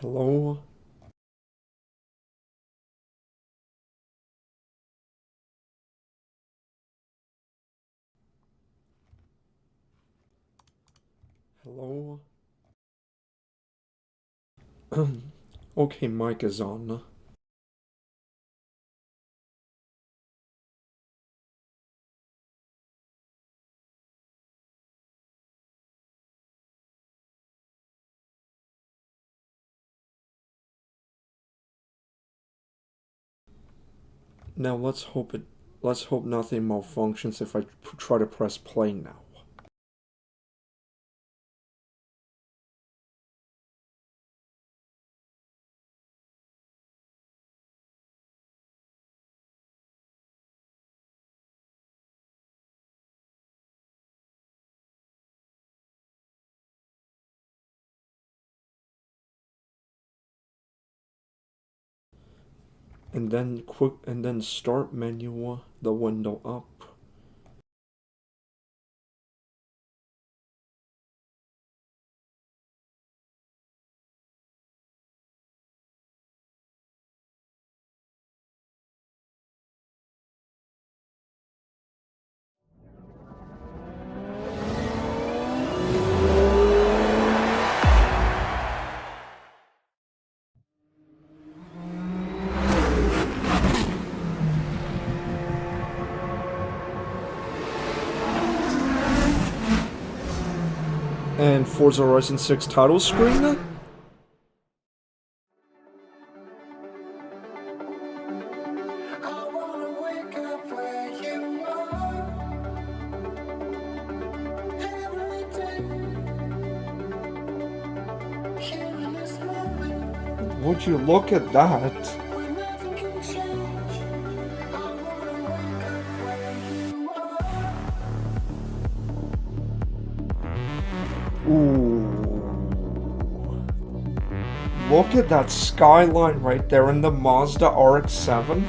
Hello? Hello? Okay, mic is on. Now let's hope nothing malfunctions if I try to press play now. And then start menu, the window up. And Forza Horizon 6 title screen? Would you look at that? Ooh. Look at that skyline right there in the Mazda RX-7.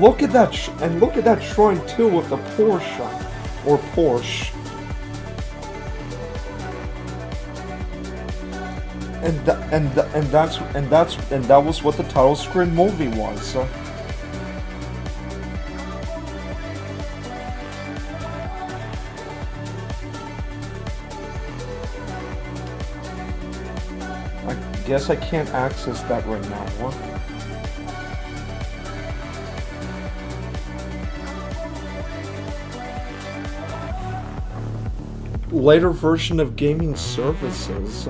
Look at that, and look at that shrine too with the Porsche, or Porsche. And that was what the title screen movie was. I guess I can't access that right now. Later version of gaming services.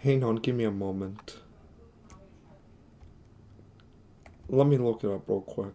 Hang on, give me a moment. Let me look it up real quick.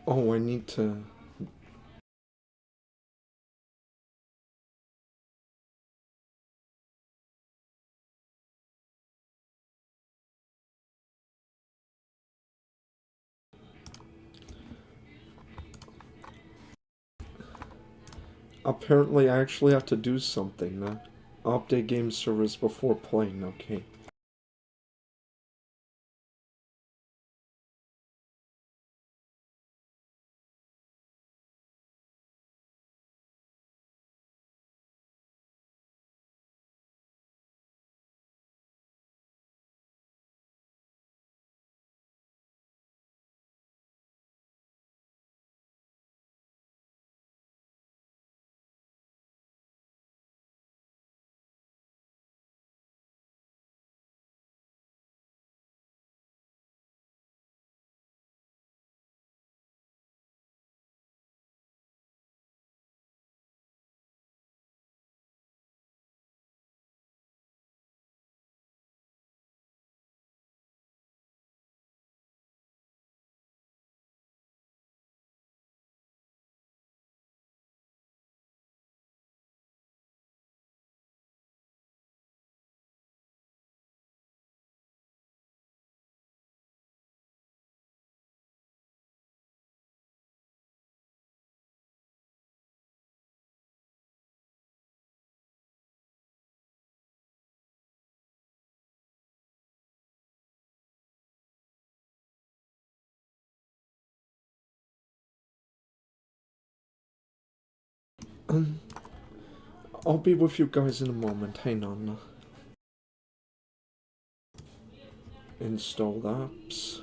Oh, I need to. Apparently, I actually have to do something. Update game service before playing, okay. I'll be with you guys in a moment. Hang on. Install apps.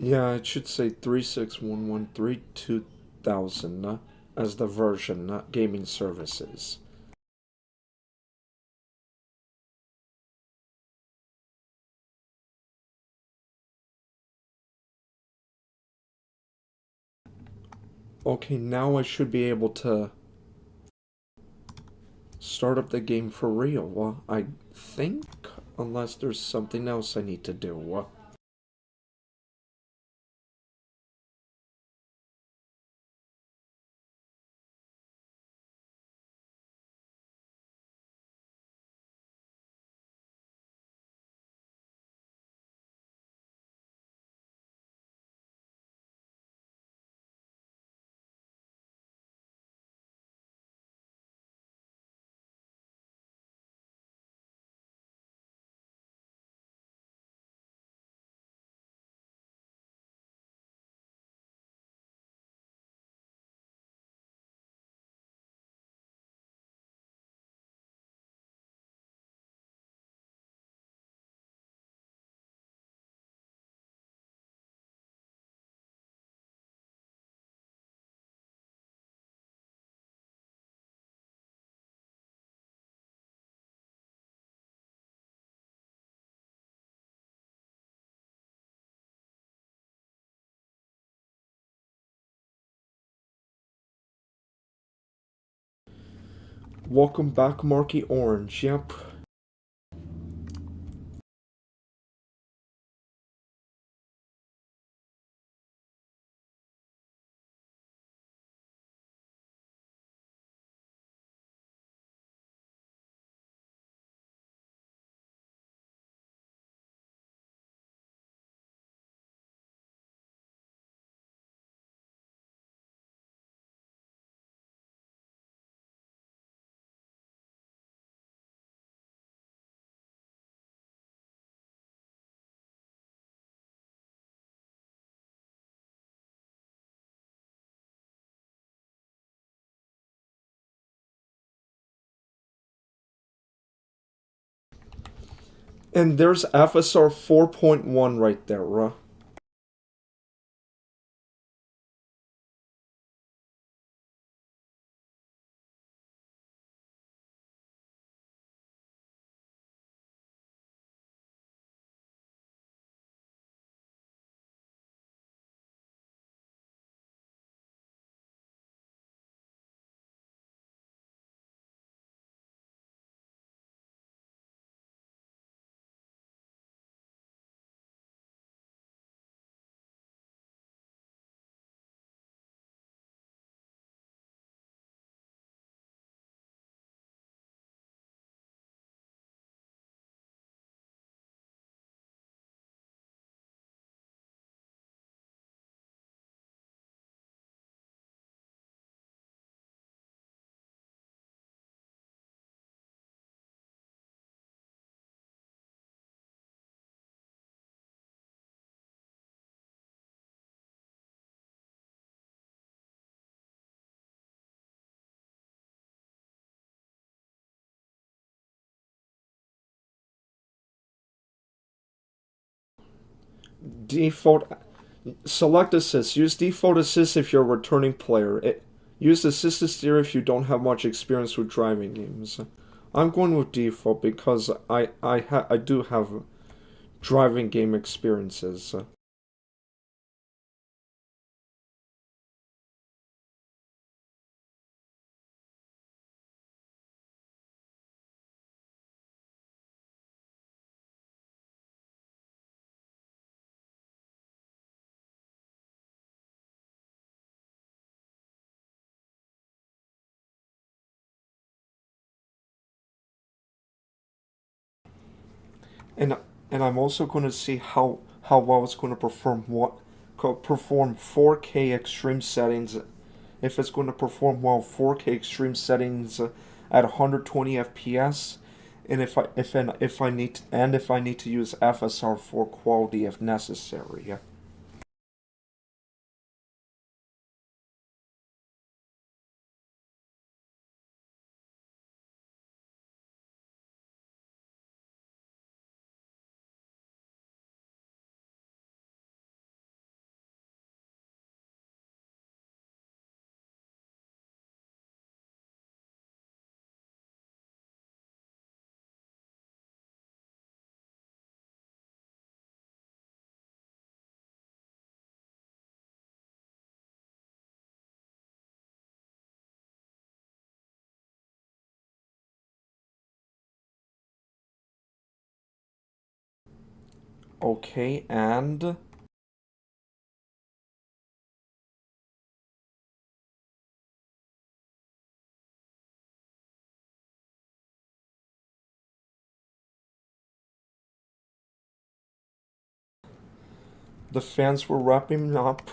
Yeah, it should say 361132,000 as the version, not gaming services. Okay, now I should be able to start up the game for real. I think, unless there's something else I need to do. Welcome back, Marky Orange. Yep. And there's FSR 4.1 right there. Default. Select assist. Use default assist if you're a returning player. Use assist to steer if you don't have much experience with driving games. I'm going with default because I do have driving game experiences. And and I'm also going to see how well it's going to perform 4K extreme settings. If it's going to perform well 4K extreme settings at 120 FPS, and if I need if I need to use FSR for quality if necessary. Okay, and the fans were wrapping up.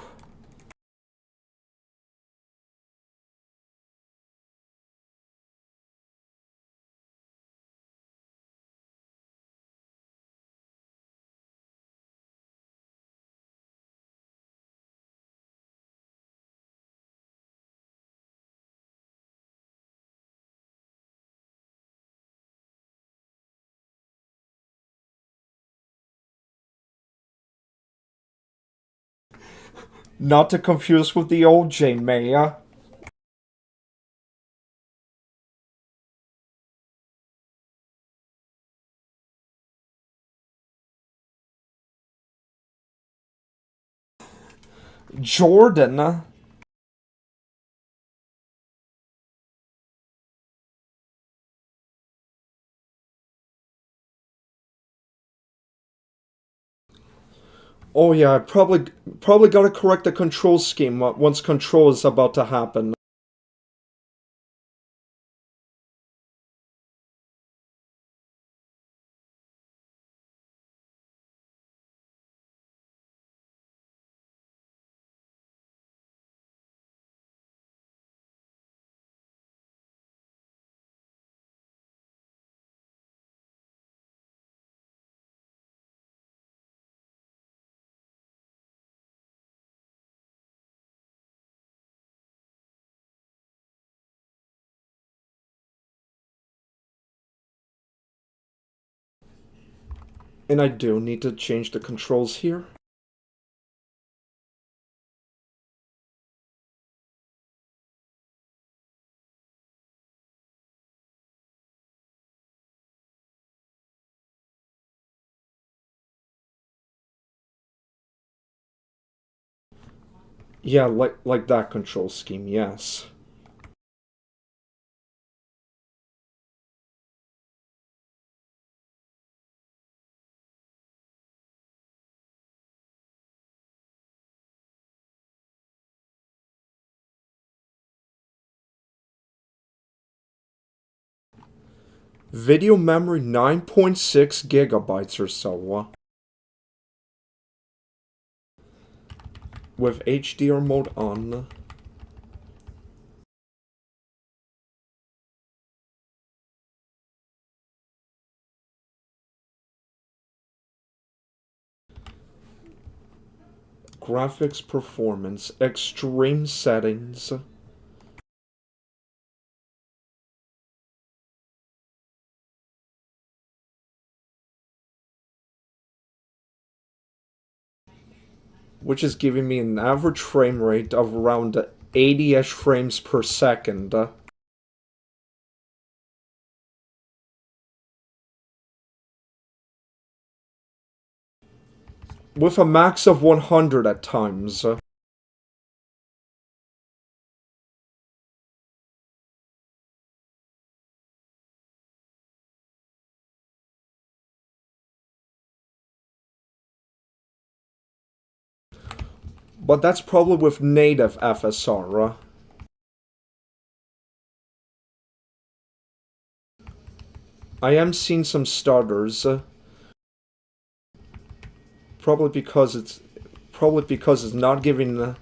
Not to confuse with the old Jane Maya. Jordan. Oh yeah, I probably gotta correct the control scheme once control is about to happen. And I do need to change the controls here. Yeah, like that control scheme, yes. Video memory 9.6 gigabytes or so. With HDR mode on. Graphics performance, extreme settings. Which is giving me an average frame rate of around 80-ish frames per second. With a max of 100 at times. But that's probably with native FSR. I am seeing some stutters. Probably because it's not giving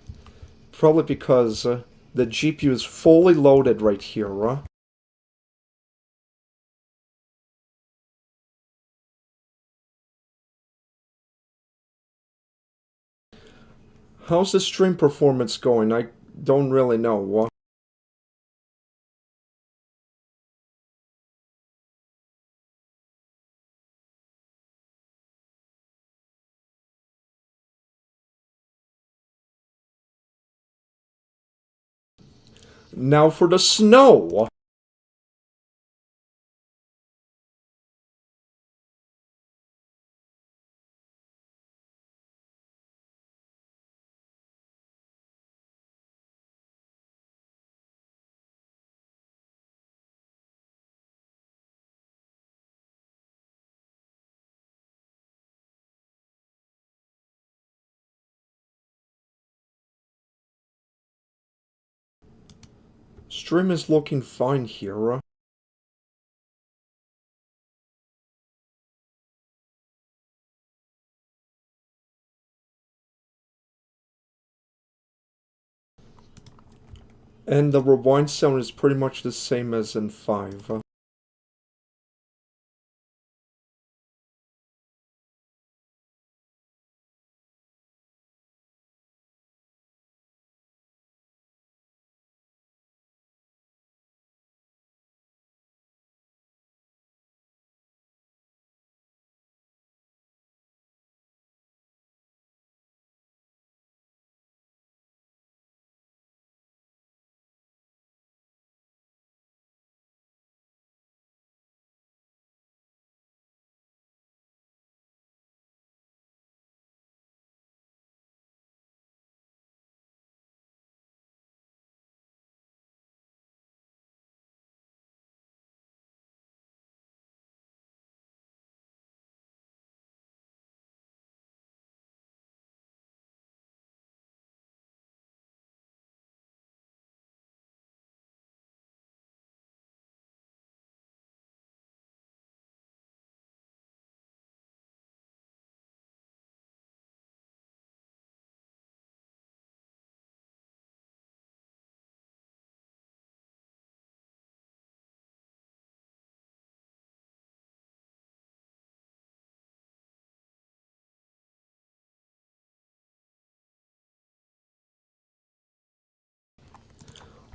probably because the GPU is fully loaded right here. How's the stream performance going? I don't really know. Now for the snow. Stream is looking fine here. And the rewind sound is pretty much the same as in 5.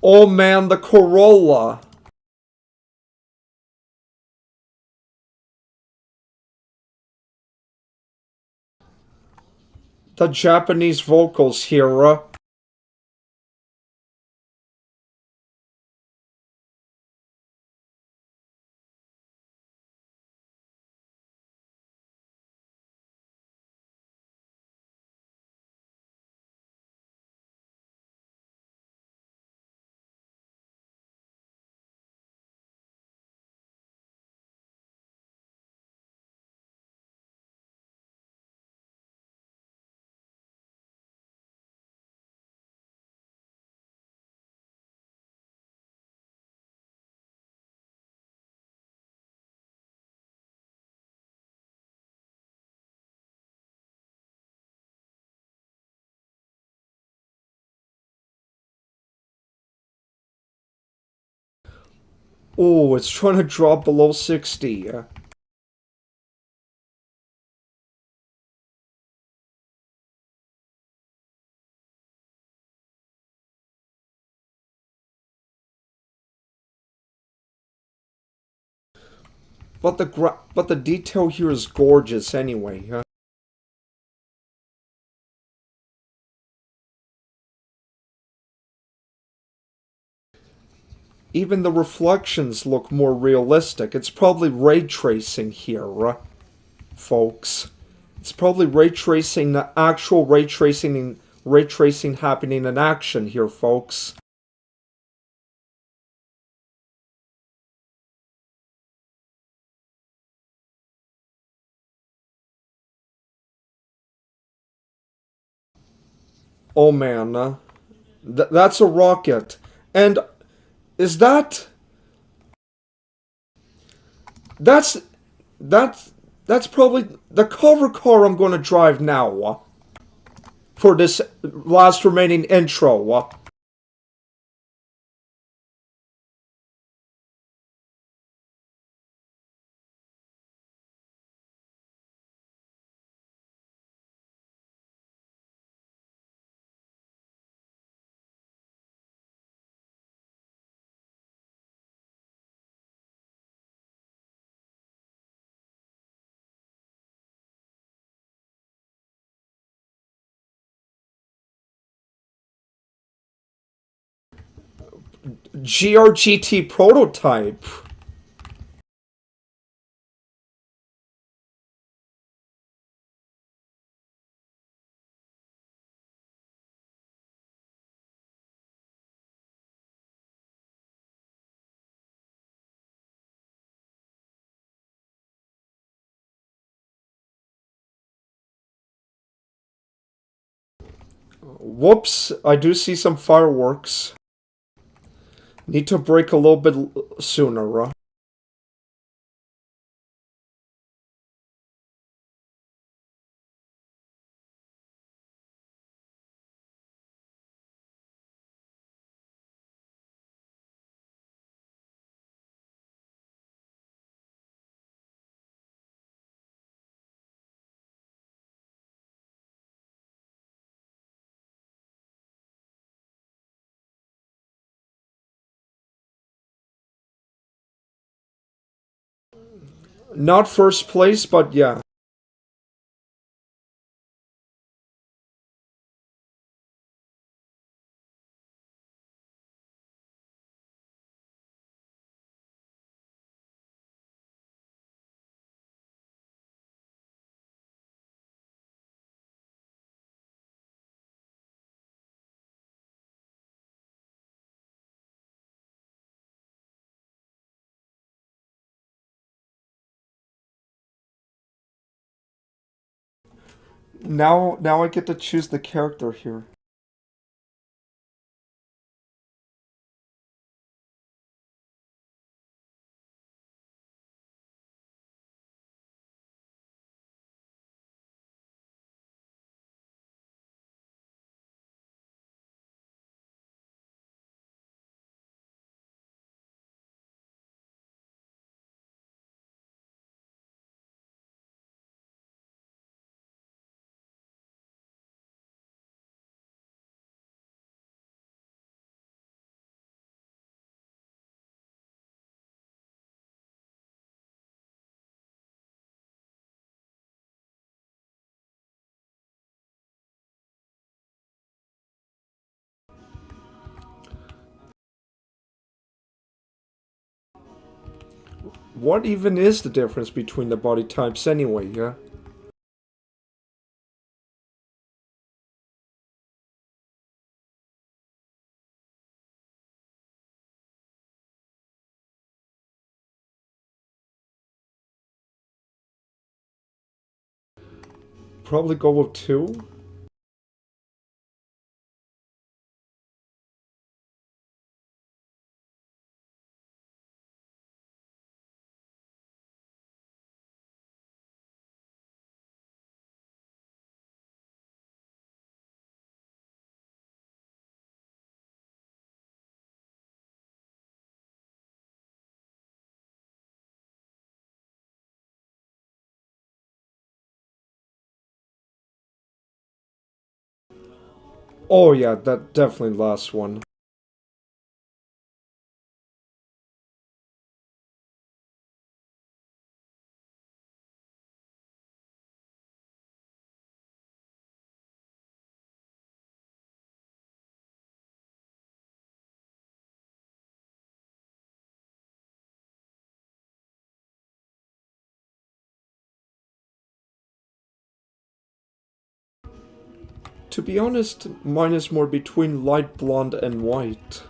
Oh man, the Corolla! the Japanese vocals here. Oh, it's trying to drop below 60. But the detail here is gorgeous anyway. Even the reflections look more realistic. It's probably ray tracing here, folks. It's probably ray tracing, the actual ray tracing happening in action here, folks. Oh man, that's a rocket. And is that's that's that's probably the cover car I'm going to drive now for this last remaining intro. GRGT prototype. Whoops, I do see some fireworks. Need to brake a little bit sooner. Not first place, but yeah. Now I get to choose the character here. What even is the difference between the body types anyway, yeah? Probably go with 2. Oh yeah, that definitely last one. To be honest, mine is more between light blonde and white.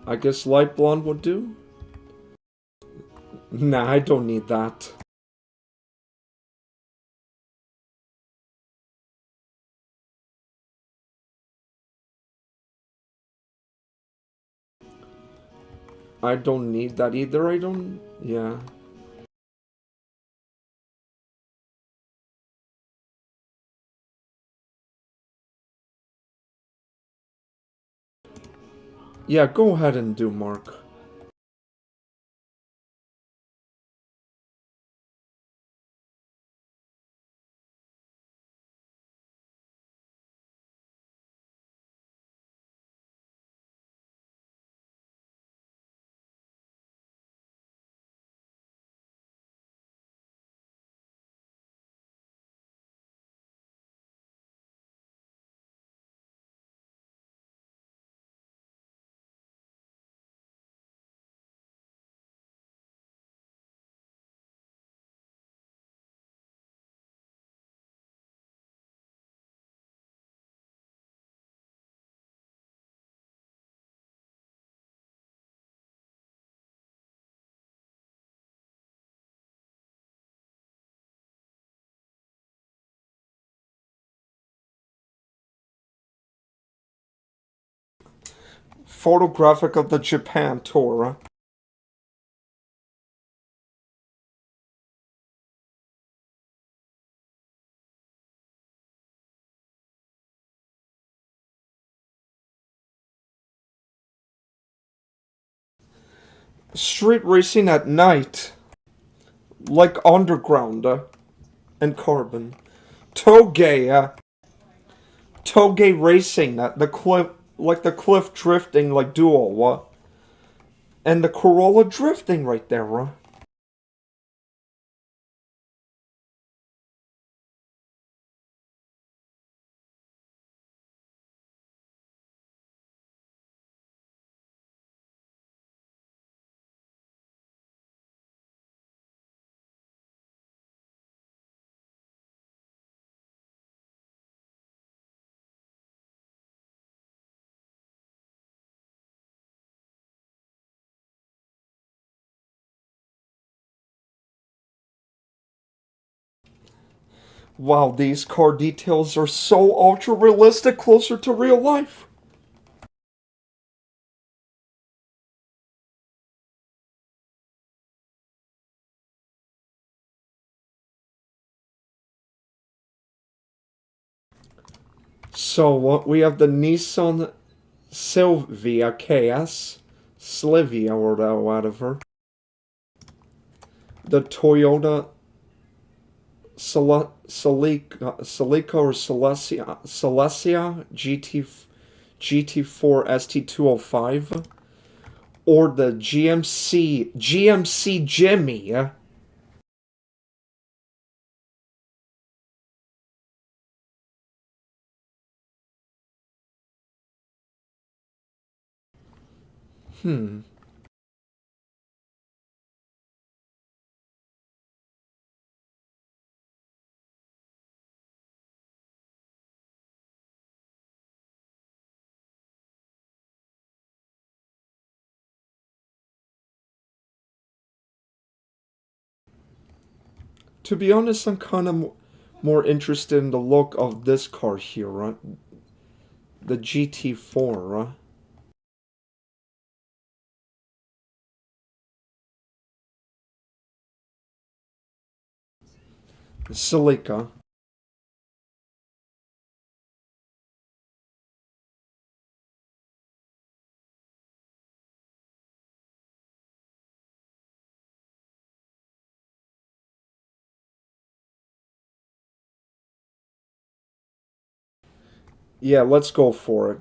I guess light blonde would do? Nah, I don't need that. I don't need that either, I don't... yeah. Yeah, go ahead and do Mark. Photographic of the Japan tour. Street racing at night. Like underground and carbon. Toge, Toge racing at the cliff, like the cliff drifting like duo, and the Corolla drifting right there, Wow, these car details are so ultra realistic, closer to real life. So we have the Nissan Silvia KS, Slivia or whatever. The Toyota Celica or Celesia GT4 ST205, or the GMC Jimmy. Hmm. To be honest, I'm kind of more interested in the look of this car here, right? The GT4, right? Silica. Yeah, let's go for it.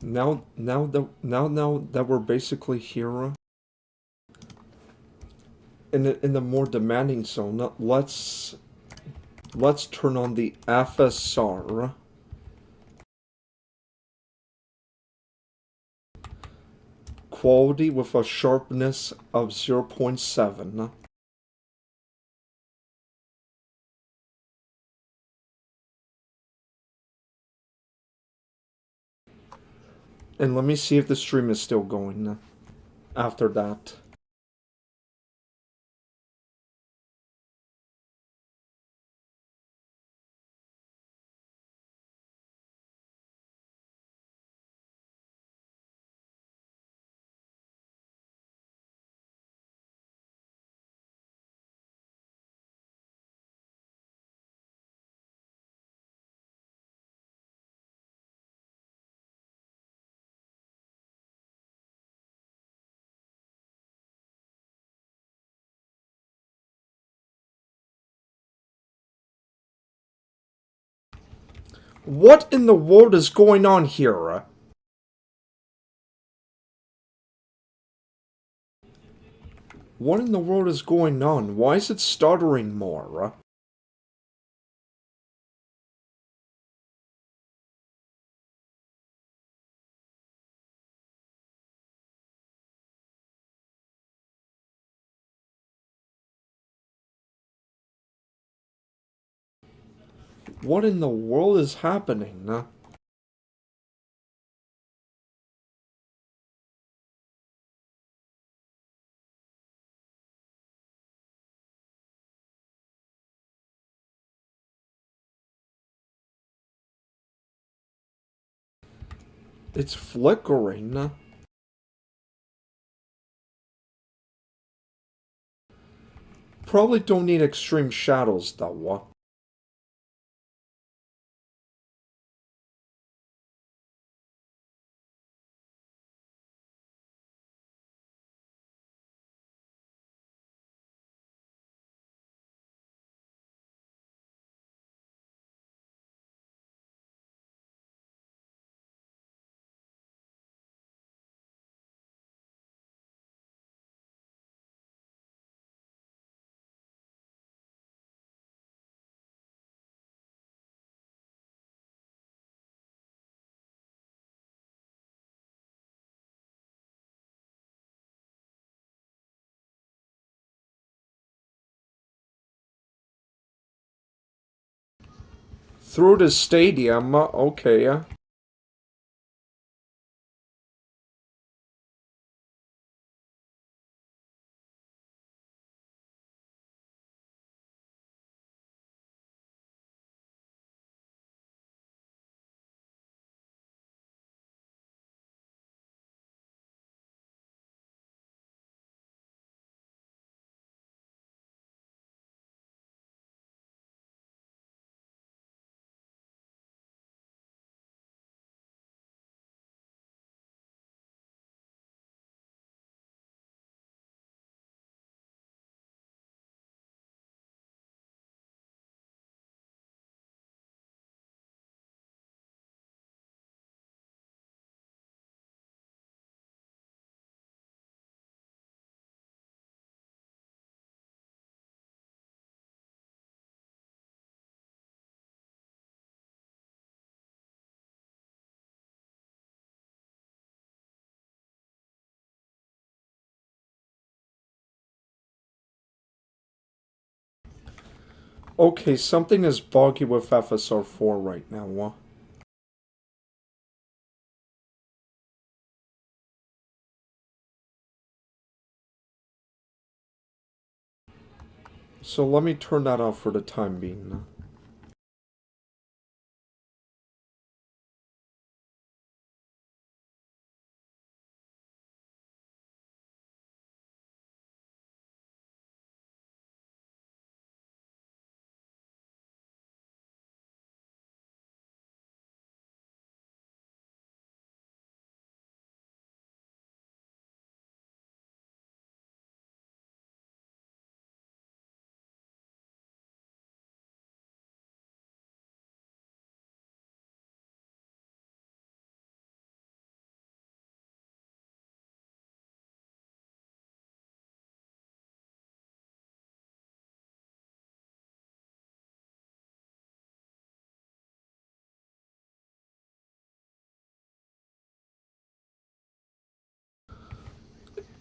Now that we're basically here in the more demanding zone, let's turn on the FSR. Quality with a sharpness of 0.7. And let me see if the stream is still going after that. What in the world is going on here? What in the world is going on? Why is it stuttering more? What in the world is happening? It's flickering. Probably don't need extreme shadows though. Through the stadium, okay. Okay, something is buggy with FSR4 right now. So let me turn that off for the time being.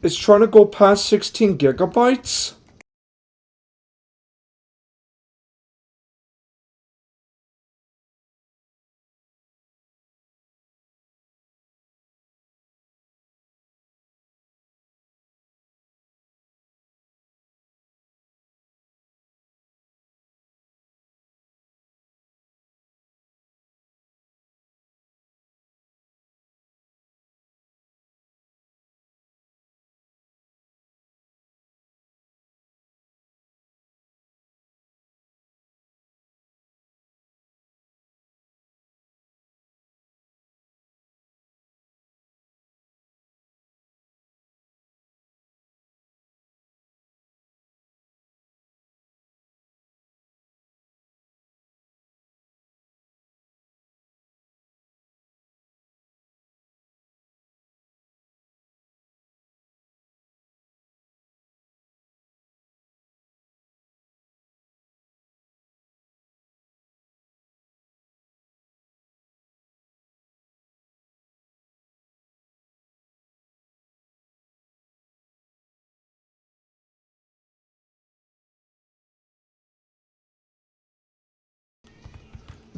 It's trying to go past 16 gigabytes?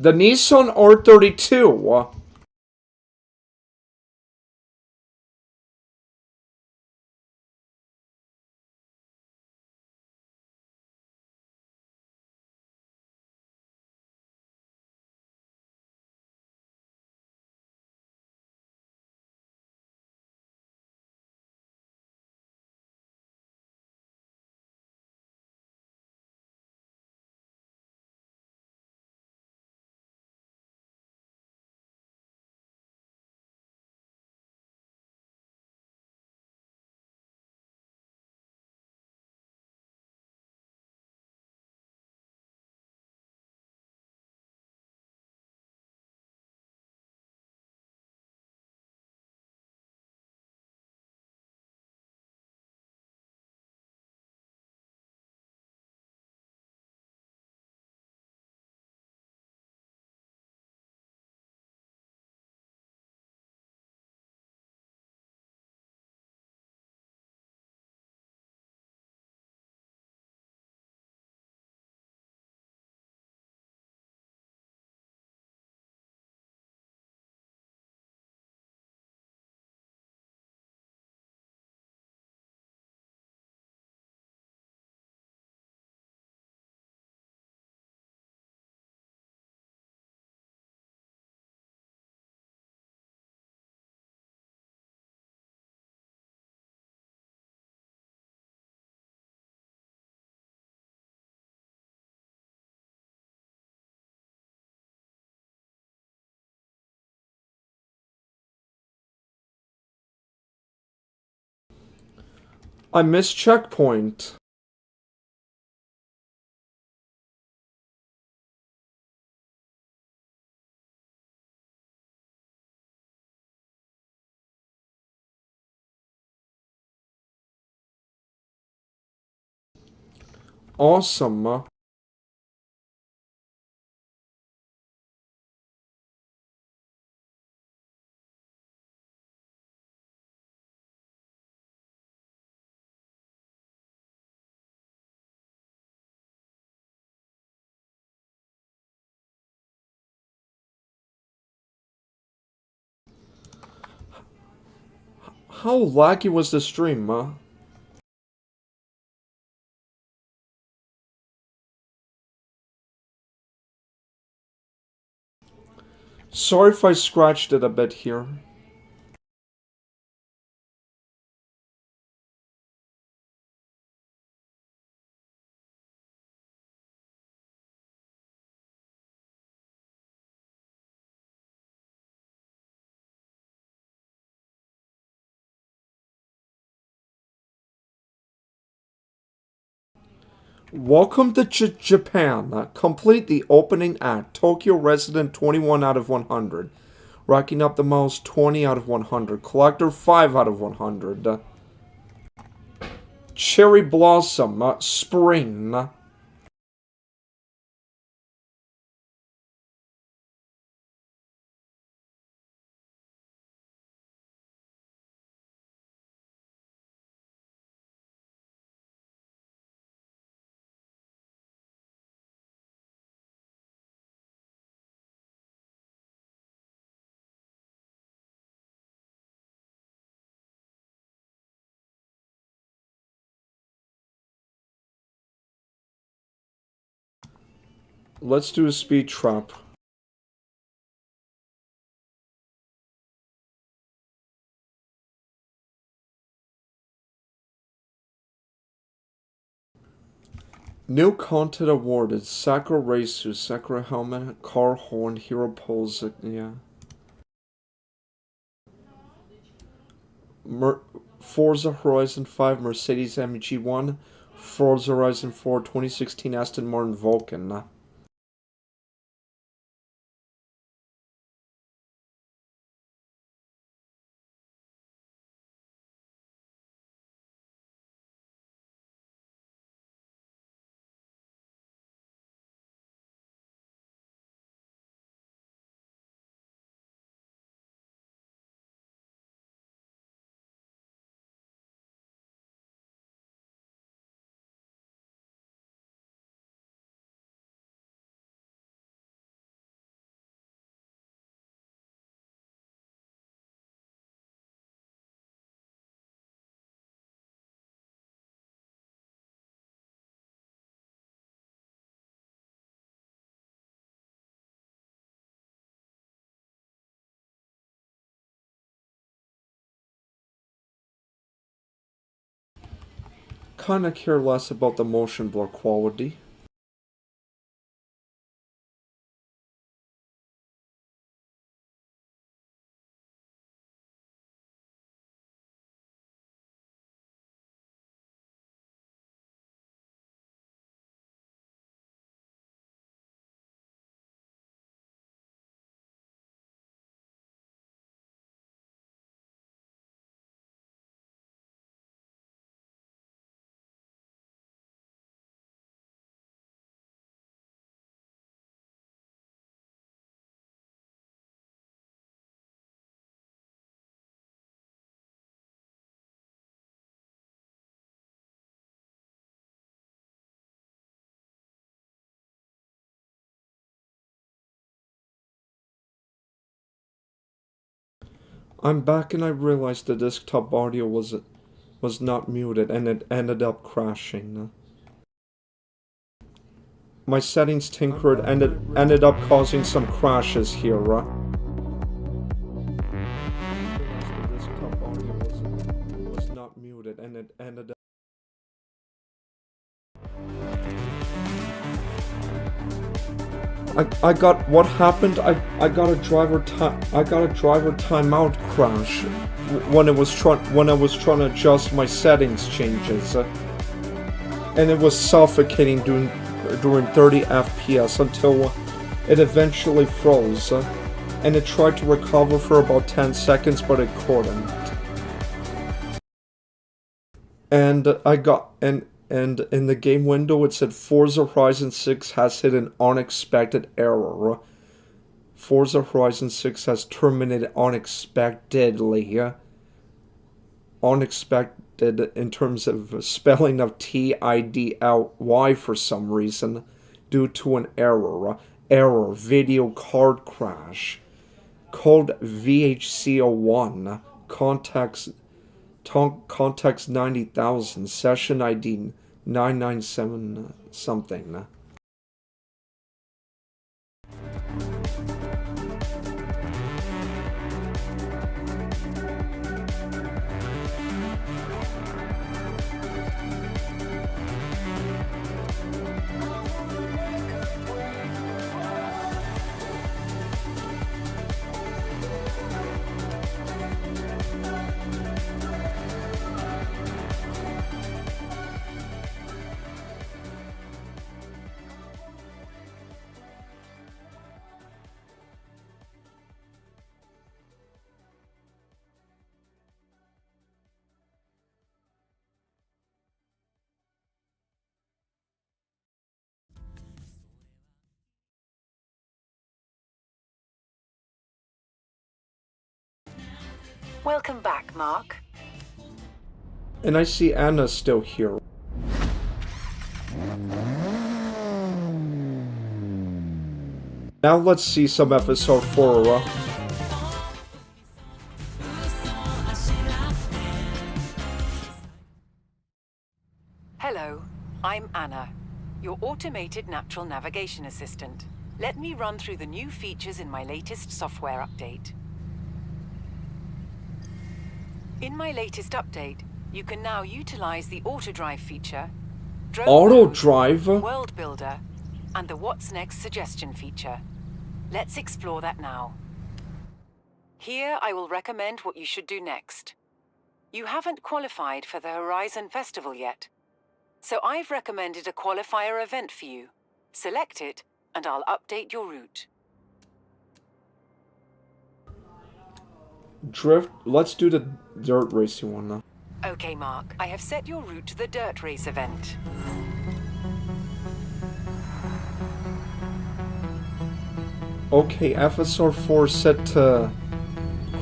The Nissan R32. I missed checkpoint. Awesome. How laggy was the stream? Sorry if I scratched it a bit here. Welcome to Japan. Complete the opening act. Tokyo resident 21 out of 100. Racking up the most 20 out of 100. Collector 5 out of 100. Cherry Blossom. Spring. Let's do a speed trap. New content awarded. Sakura Racesuit, Sakura Helmet, Car Horn, Hero Pose, yeah. Forza Horizon 5, Mercedes AMG 1, Forza Horizon 4, 2016 Aston Martin Vulcan. kinda care less about the motion blur quality. I'm back and I realized the desktop audio was not muted and it ended up crashing. My settings tinkered and it ended up causing some crashes here. The desktop audio was not muted and it ended up. I got what happened. I got a driver timeout crash when I was trying to adjust my settings changes, and it was suffocating during 30 FPS until it eventually froze, and it tried to recover for about 10 seconds, but it couldn't. And And in the game window, it said Forza Horizon 6 has hit an unexpected error. Forza Horizon 6 has terminated unexpectedly. Unexpected in terms of spelling of TIDLY for some reason, due to an error. Error, video card crash. Code VHC01. Context 90,000, session ID 997 something. Welcome back, Mark. And I see Anna still here. Now let's see some episode 4. Hello, I'm Anna, your automated natural navigation assistant. Let me run through the new features in my latest software update. In my latest update, you can now utilize the Auto Drive feature, Drone Auto Mode, Drive? World Builder, and the What's Next suggestion feature. Let's explore that now. Here I will recommend what you should do next. You haven't qualified for the Horizon Festival yet, so I've recommended a qualifier event for you. Select it, and I'll update your route. Drift. Let's do the dirt racing one now. Okay, Mark, I have set your route to the dirt race event. Okay, episode 4 set to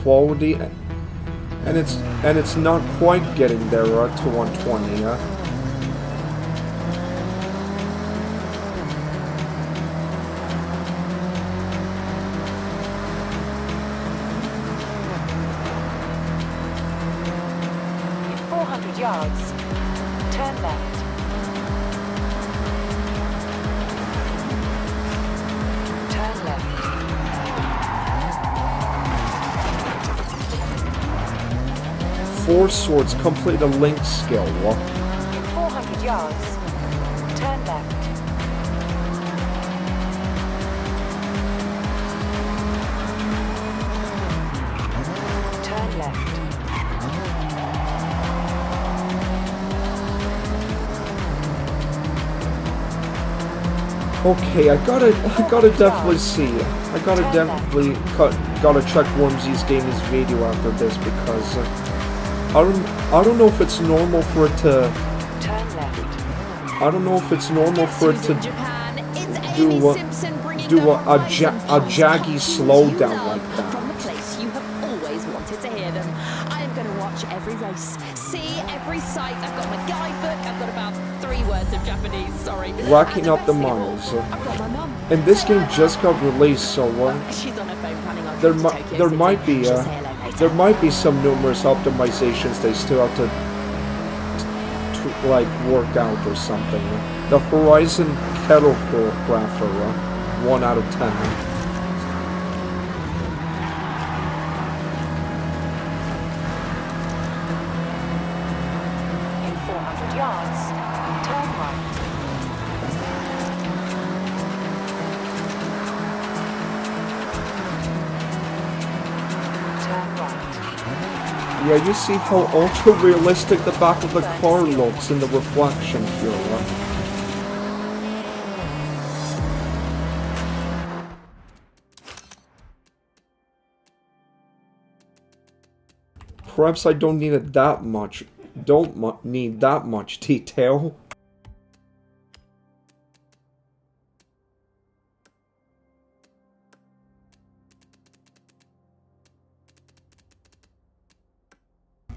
quality, and it's not quite getting there to 120. In 400 yards, turn left. Turn left. Four swords complete a link skill. In 400 yards. Turn left. Turn left. Okay, I gotta definitely see. I gotta definitely gotta check Wormsy's Gaming's video after this because I don't know if it's normal for it to. Turn left. I don't know if it's normal for it to do a jaggy slowdown like that. From the place you have always wanted to hear them. I am going to watch every race, see every sight. I've got my guidebook. I've got about 3 words of Japanese. Sorry. Racking up the miles. I've got my mum. And this game just got released, so She's on her phone planning on there going to Tokyo there City. might be She'll say hello later. there might be some numerous optimizations they still have to like work out or something. The Horizon Kettle Grapher, 1 out of 10. In 400 yards, turn right. Turn right. Yeah, you see how ultra-realistic the back of the car looks in the reflection here, right? Perhaps I don't need it that much. Need that much detail.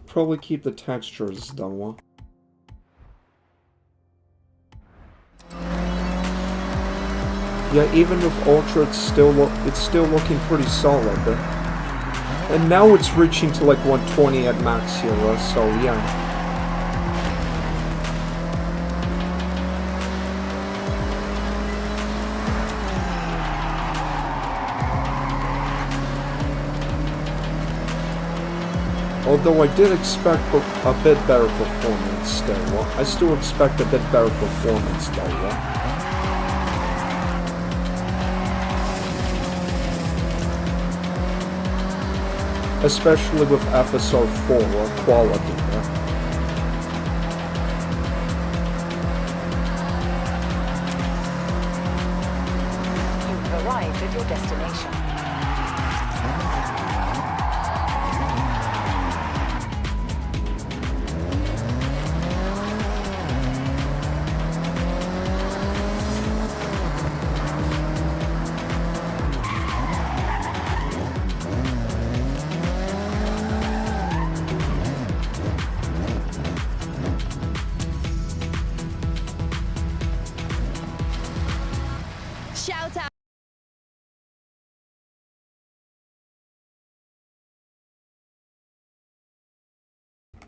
Probably keep the textures though. Yeah, even with Ultra, it's still looking pretty solid. And now it's reaching to like 120 at max here, so yeah. Although I did expect a bit better performance still. I still expect a bit better performance though. Especially with episode 4 quality. You've arrived at your destination. Shout out.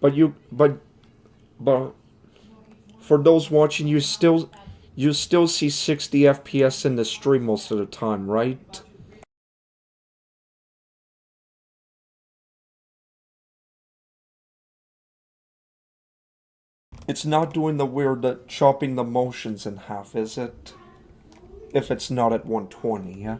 But for those watching, you still see 60 FPS in the stream most of the time, right? It's not doing the weird chopping the motions in half, is it? If it's not at 120, yeah?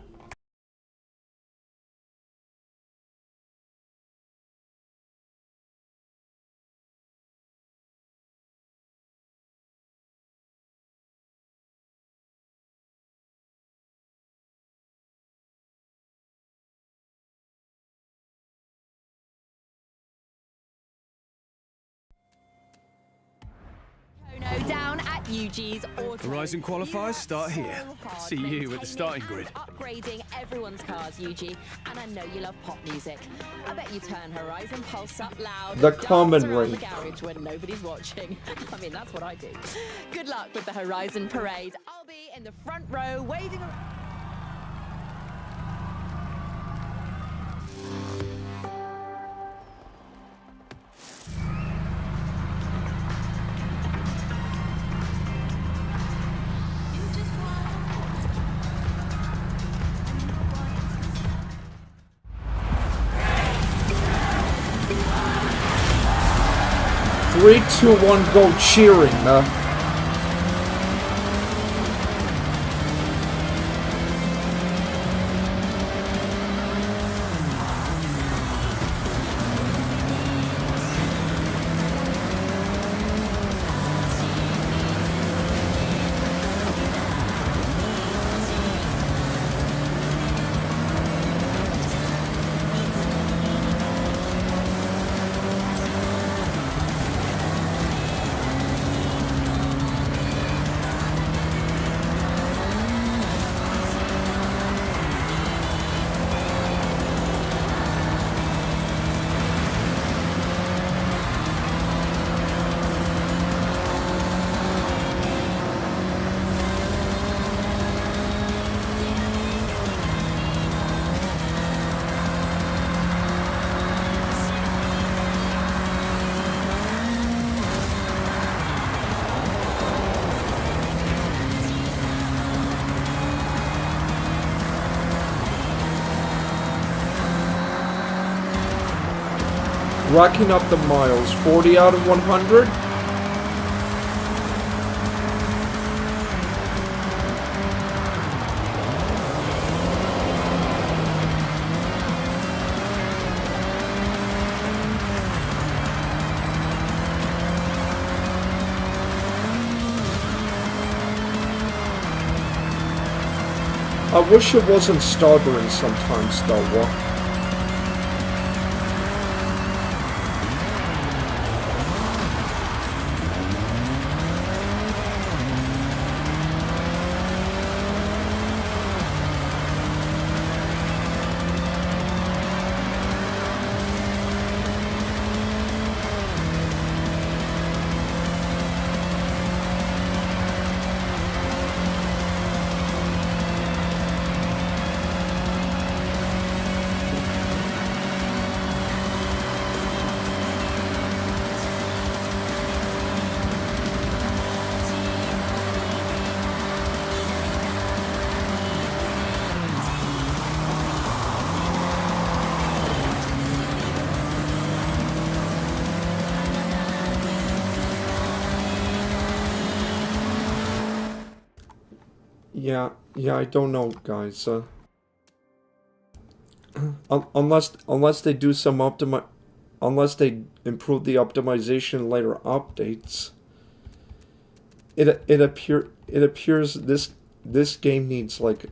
Down at UG's Auto. Horizon qualifiers start here. See you at the starting grid. Upgrading everyone's cars, UG, and I know you love pop music. I bet you turn Horizon Pulse up loud. The dance common around the rate. garage when nobody's watching. I mean, that's what I do. Good luck with the Horizon Parade. I'll be in the front row waving around. Three, two, one, go cheering, Racking up the miles. 40 out of 100? I wish it wasn't stuttering sometimes though. Yeah, I don't know, guys. Unless they do some unless they improve the optimization in later updates. It appears this game needs like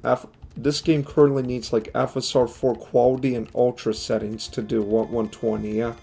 this game currently needs like FSR 4 quality and ultra settings to do 120. Yeah.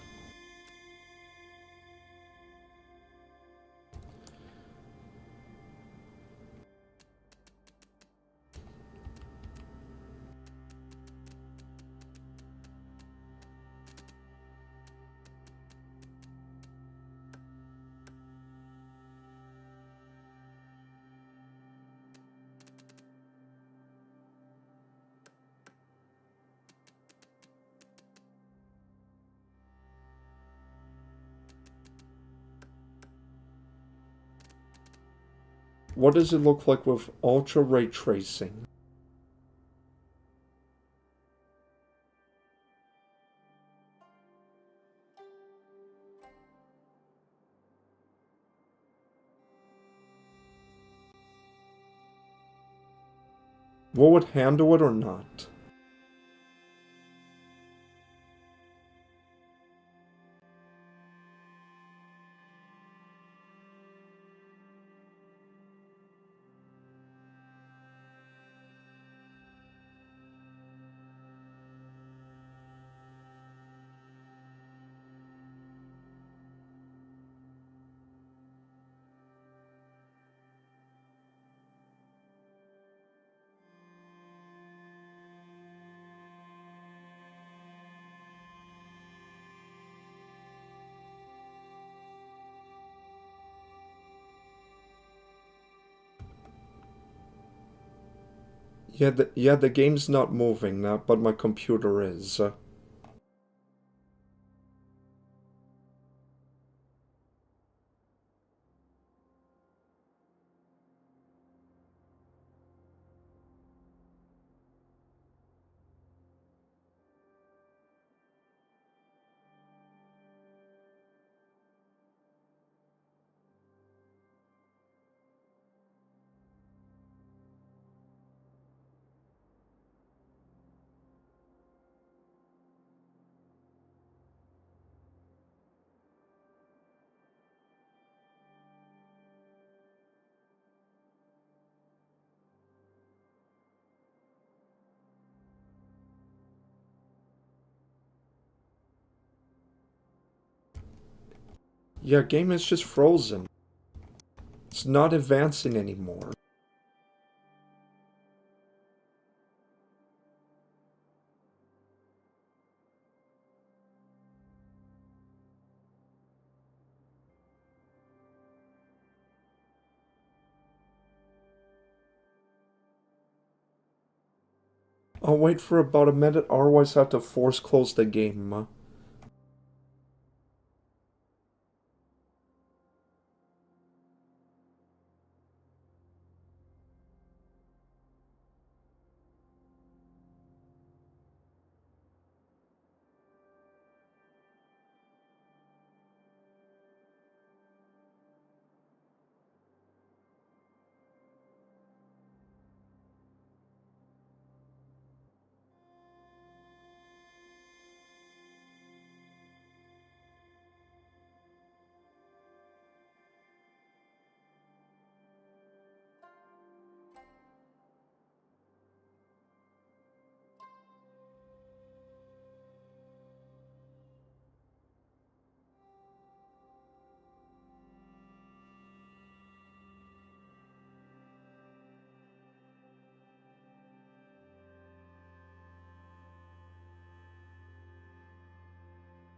What does it look like with ultra ray tracing? Will it handle it or not? Yeah, the game's not moving now, but my computer is. Yeah, game is just frozen. It's not advancing anymore. I'll wait for about a minute, otherwise I have to force close the game.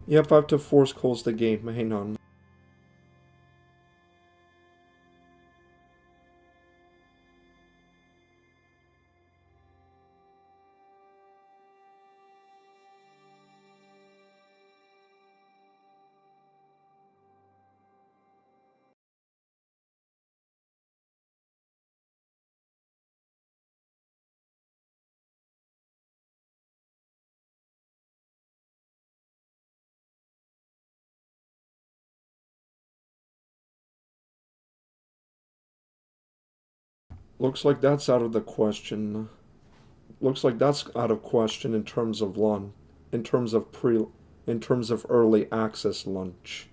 Yep, I have to force close the game. Hang on. Looks like that's out of the question. Looks like that's out of question in terms of lunch, in terms of early access lunch.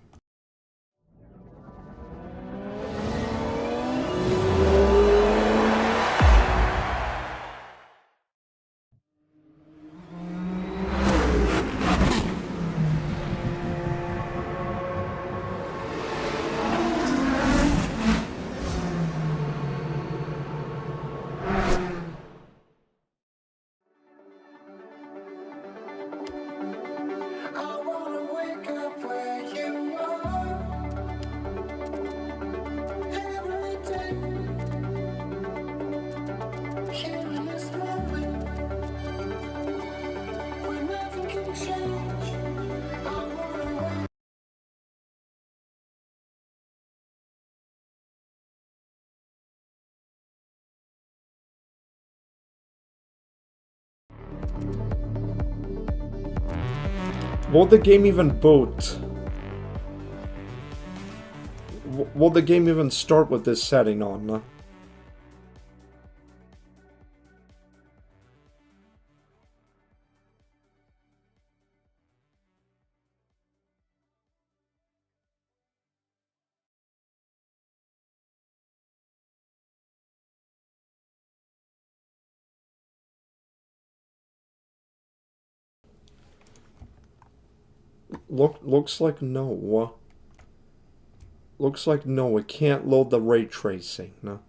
Will the game even boot? Will the game even start with this setting on? Looks like no. Looks like no, it can't load the ray tracing. No.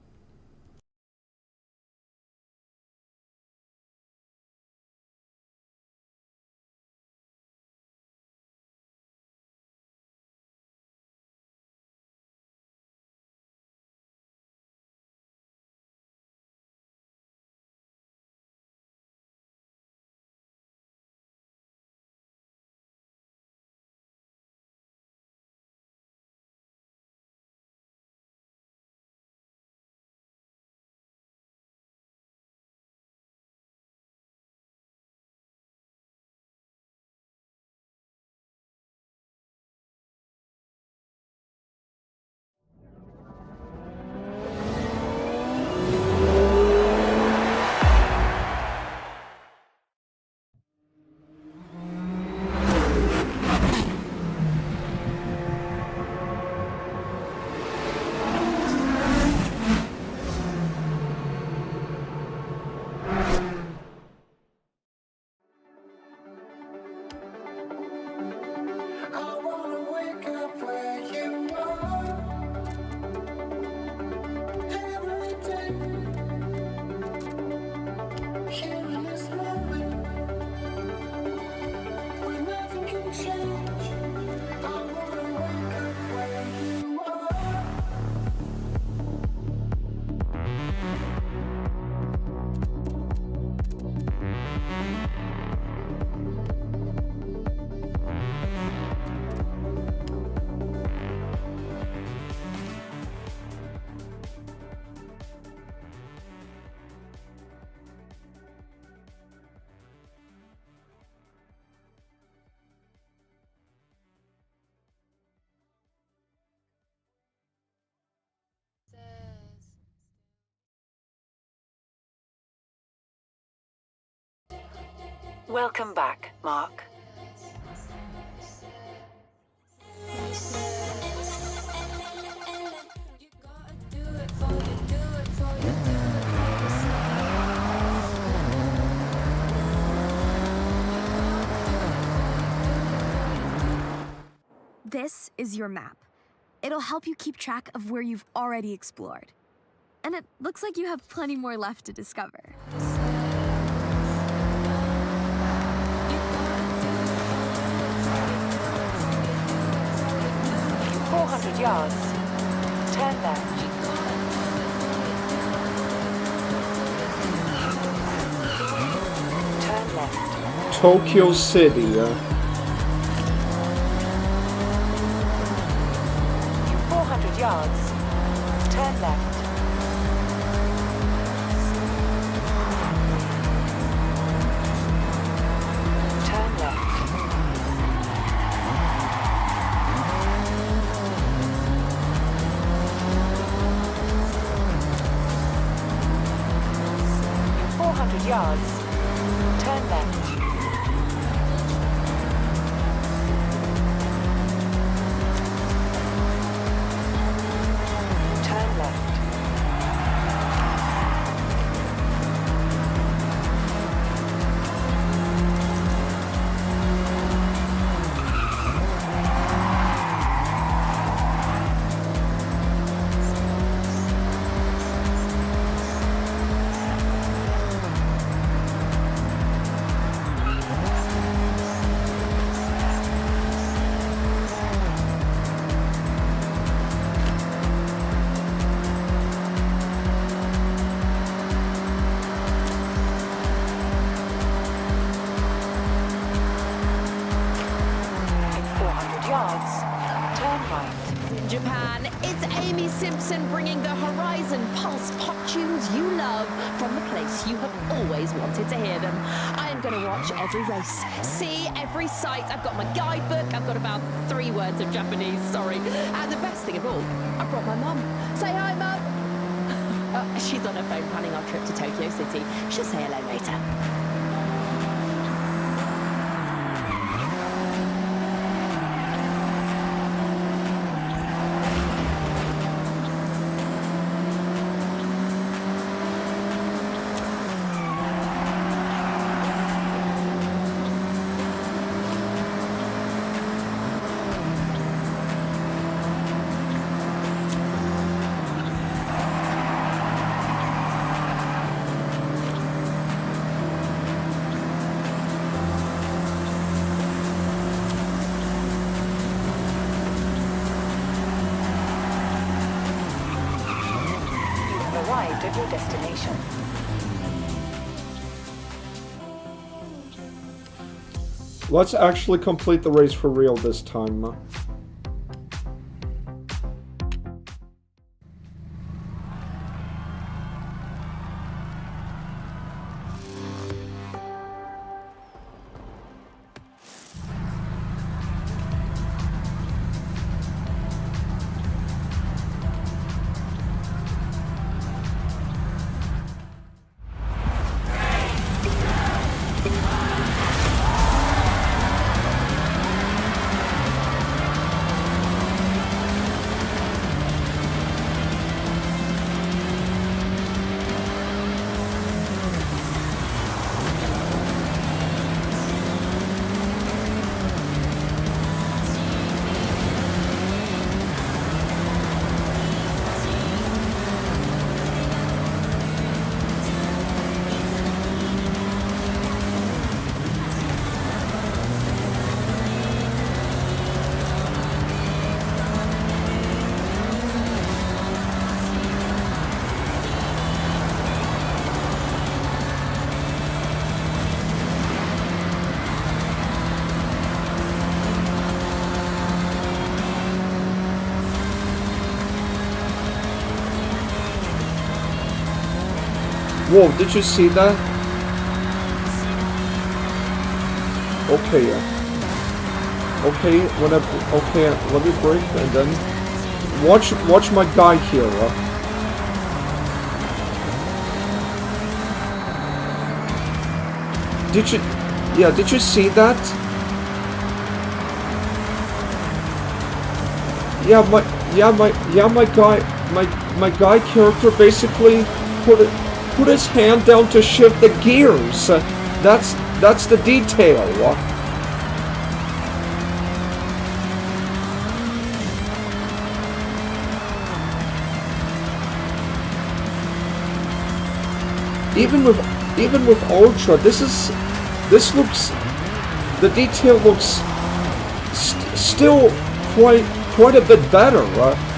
Welcome back, Mark. This is your map. It'll help you keep track of where you've already explored. And it looks like you have plenty more left to discover. 400 yards. Turn left. Turn left. Tokyo City, 400 yards. Turn left. Turn left. In 400 yards. Turn left. Turn left. In 400 yards. Turn right. Japan, it's Amy Simpson bringing the Horizon Pulse pop tunes you love from the place you have always wanted to hear them. I am going to watch every race, see every sight. I've got my guidebook. I've got about 3 words of Japanese, sorry. And the best thing of all, I brought my mum. Say hi, mum. She's on her phone planning our trip to Tokyo City. She'll say hello later. Arrived at your destination. Let's actually complete the race for real this time. Whoa, did you see that? Okay, okay, okay, let me break and then watch my guy here. Did you see that? My guy character basically put his hand down to shift the gears. That's the detail. Even with Ultra, this looks, the detail looks still quite a bit better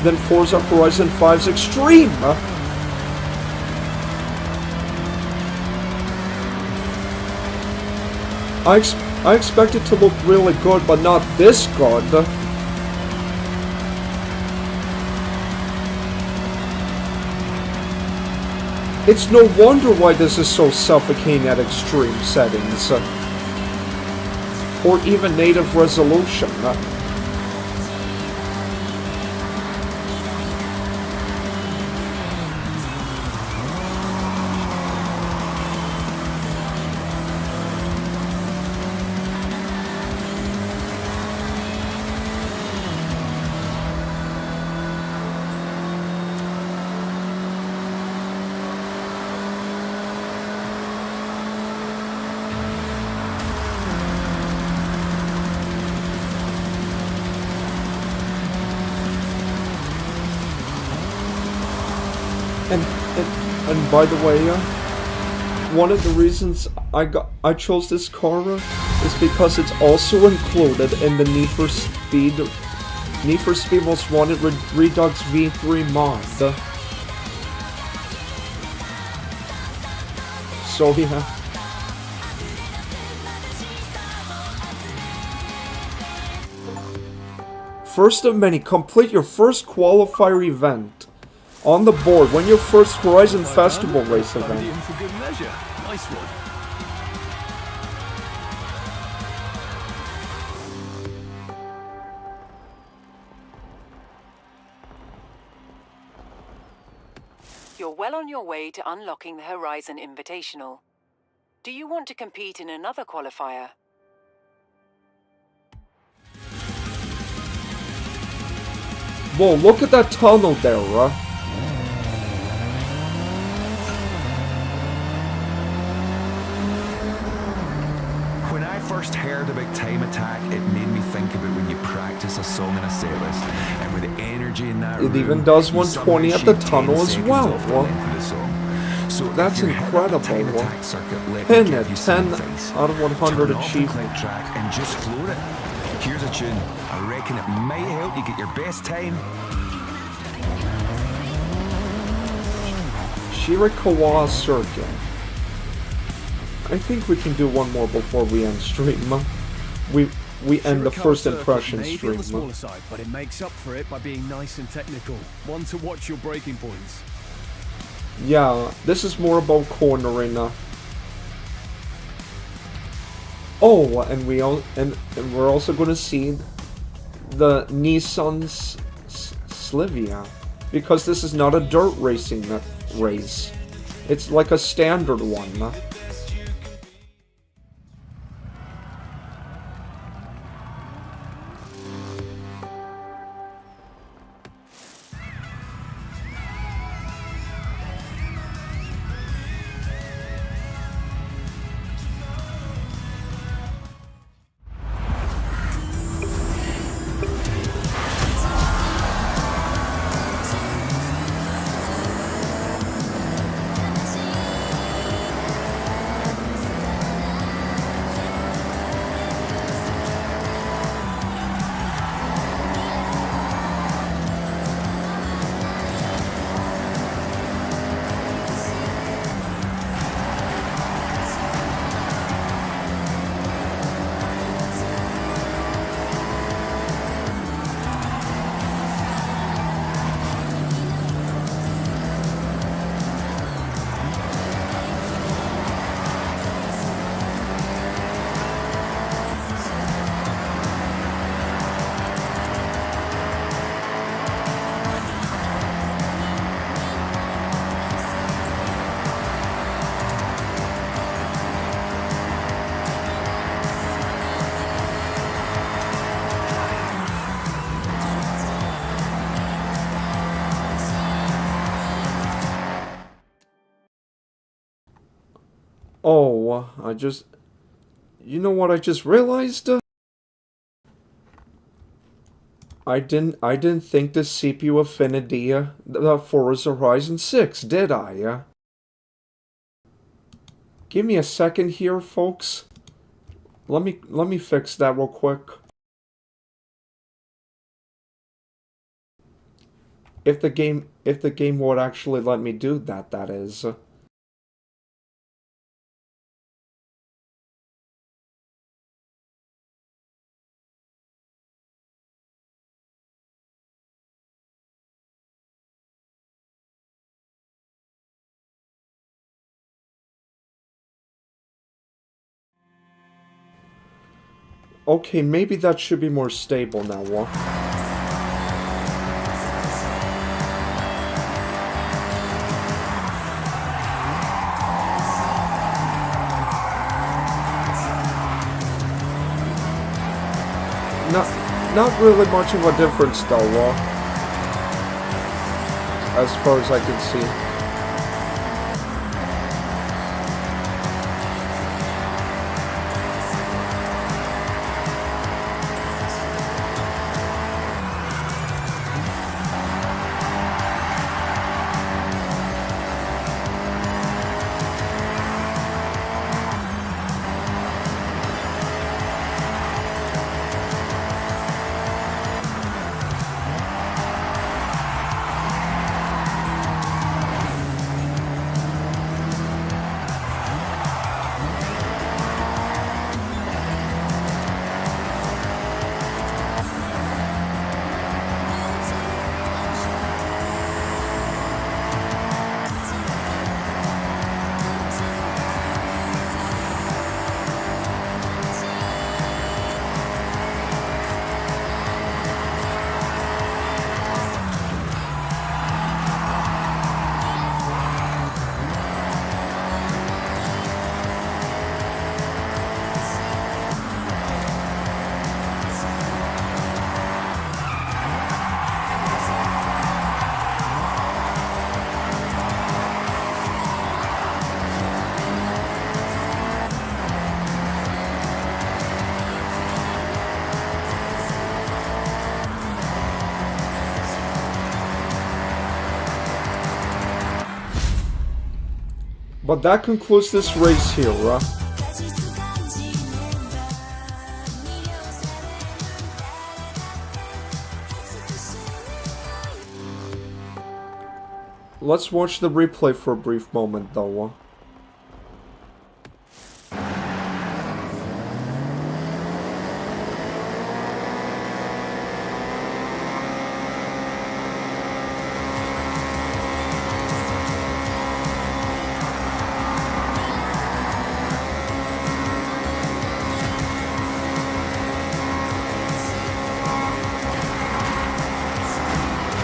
than Forza Horizon 5's Extreme. I expect it to look really good, but not this good. It's no wonder why this is so suffocating at extreme settings. Or even native resolution. And by the way, one of the reasons I chose this car is because it's also included in the Need for Speed Most Wanted Redux V3 mod. So yeah. First of many, complete your first qualifier event on the board. Win your first Horizon Festival race event. In for good measure. Nice one. You're well on your way to unlocking the Horizon Invitational. Do you want to compete in another qualifier? Whoa, look at that tunnel there, When I first heard about Time Attack, it made me think about when you practice a song in a setlist, and with the energy in that It room, even does you 120 somehow at the shave 10 tunnel as seconds well. off the length of the song. So That's if you're hitting up the Time incredible. Attack circuit, let me 10 give at you some 10 advice. out of 100 Turn off the achievement. click track and just floor it. Here's a tune. I reckon it might help you get your best time. Shirakawa Circuit. I think we can do one more before we end stream. We end the Shirakawa first Circuit impression may be on the stream. smaller side, but it makes up for it by being nice and technical. One to watch your braking points. Yeah, this is more about cornering. Oh, and we're also gonna see the Nissan's Slivia, because this is not a dirt racing race. It's like a standard one. Oh, you know what I just realized? I didn't think the CPU affinity, the Forza Horizon 6, did I? Give me a second here, folks. Let me fix that real quick. if the game would actually let me do that, that is. Okay, maybe that should be more stable now. Not really much of a difference though, as far as I can see. But that concludes this race here, Let's watch the replay for a brief moment, though.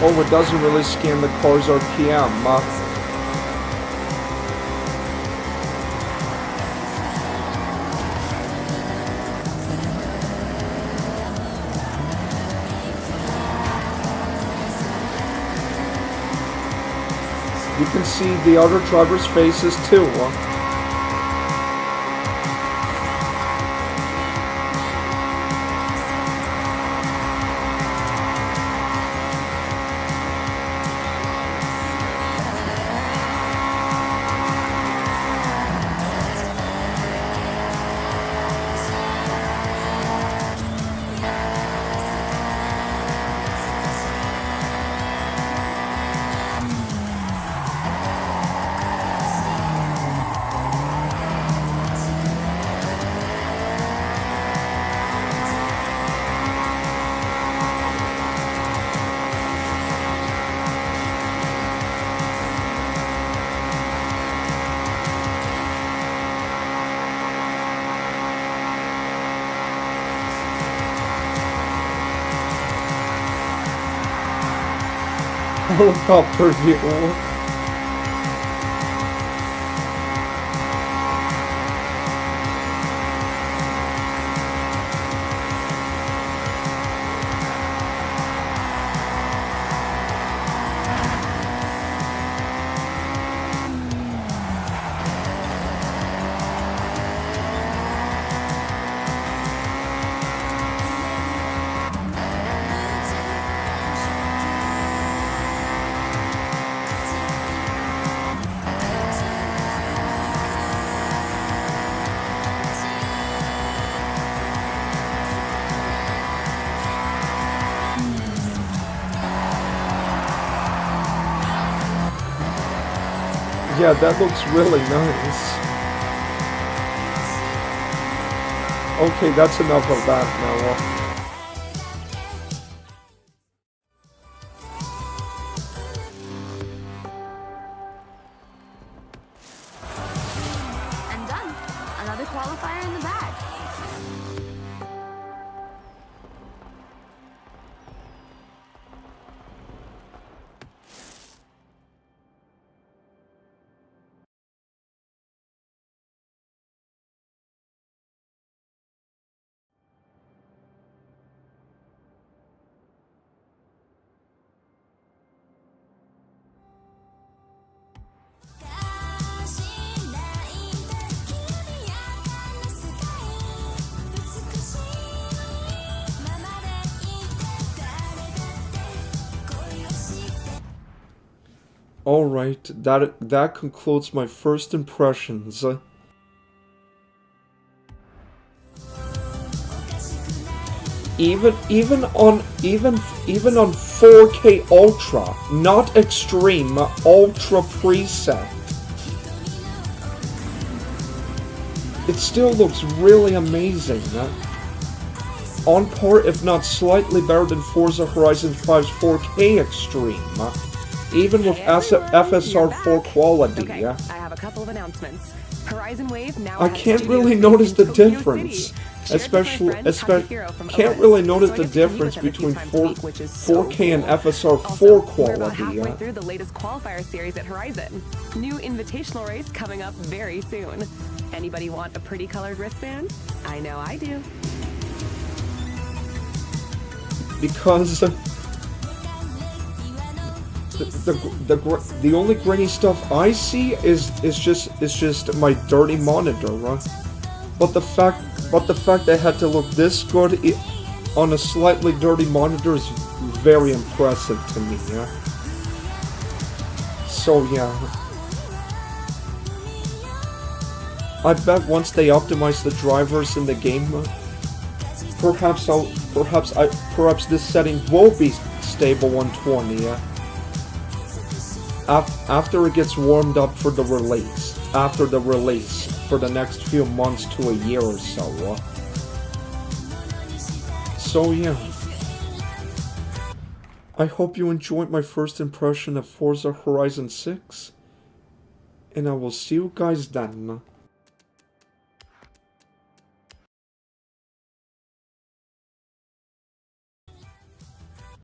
Oh, it doesn't really scan the car's RPM. You can see the other driver's faces too. Helicopter view. Yeah, that looks really nice. Okay, that's enough of that now. And done. Another qualifier in the bag. Alright, that concludes my first impressions. Even on 4K Ultra, not Extreme, Ultra preset, it still looks really amazing. On par, if not slightly better than Forza Horizon 5's 4K Extreme. Even with FSR 4 quality. Okay, I have a couple of announcements. Horizon Wave now I has can't studios really based notice in the Tokyo difference. City. Shared with my friend Takahiro from Can't Opus, really notice so I the get to meet with difference him a few between times a week, which is so 4K and cool. FSR 4 Also, we're about quality. halfway through the latest qualifier series at Horizon. New invitational race coming up very soon. Anybody want a pretty colored wristband? I know I do. Because the only grainy stuff I see is just my dirty monitor, but the fact that it had to look this good on a slightly dirty monitor is very impressive to me. So yeah, I bet once they optimize the drivers in the game, perhaps this setting will be stable 120. After it gets warmed up for the release, for the next few months to a year or so. So yeah, I hope you enjoyed my first impression of Forza Horizon 6, and I will see you guys then.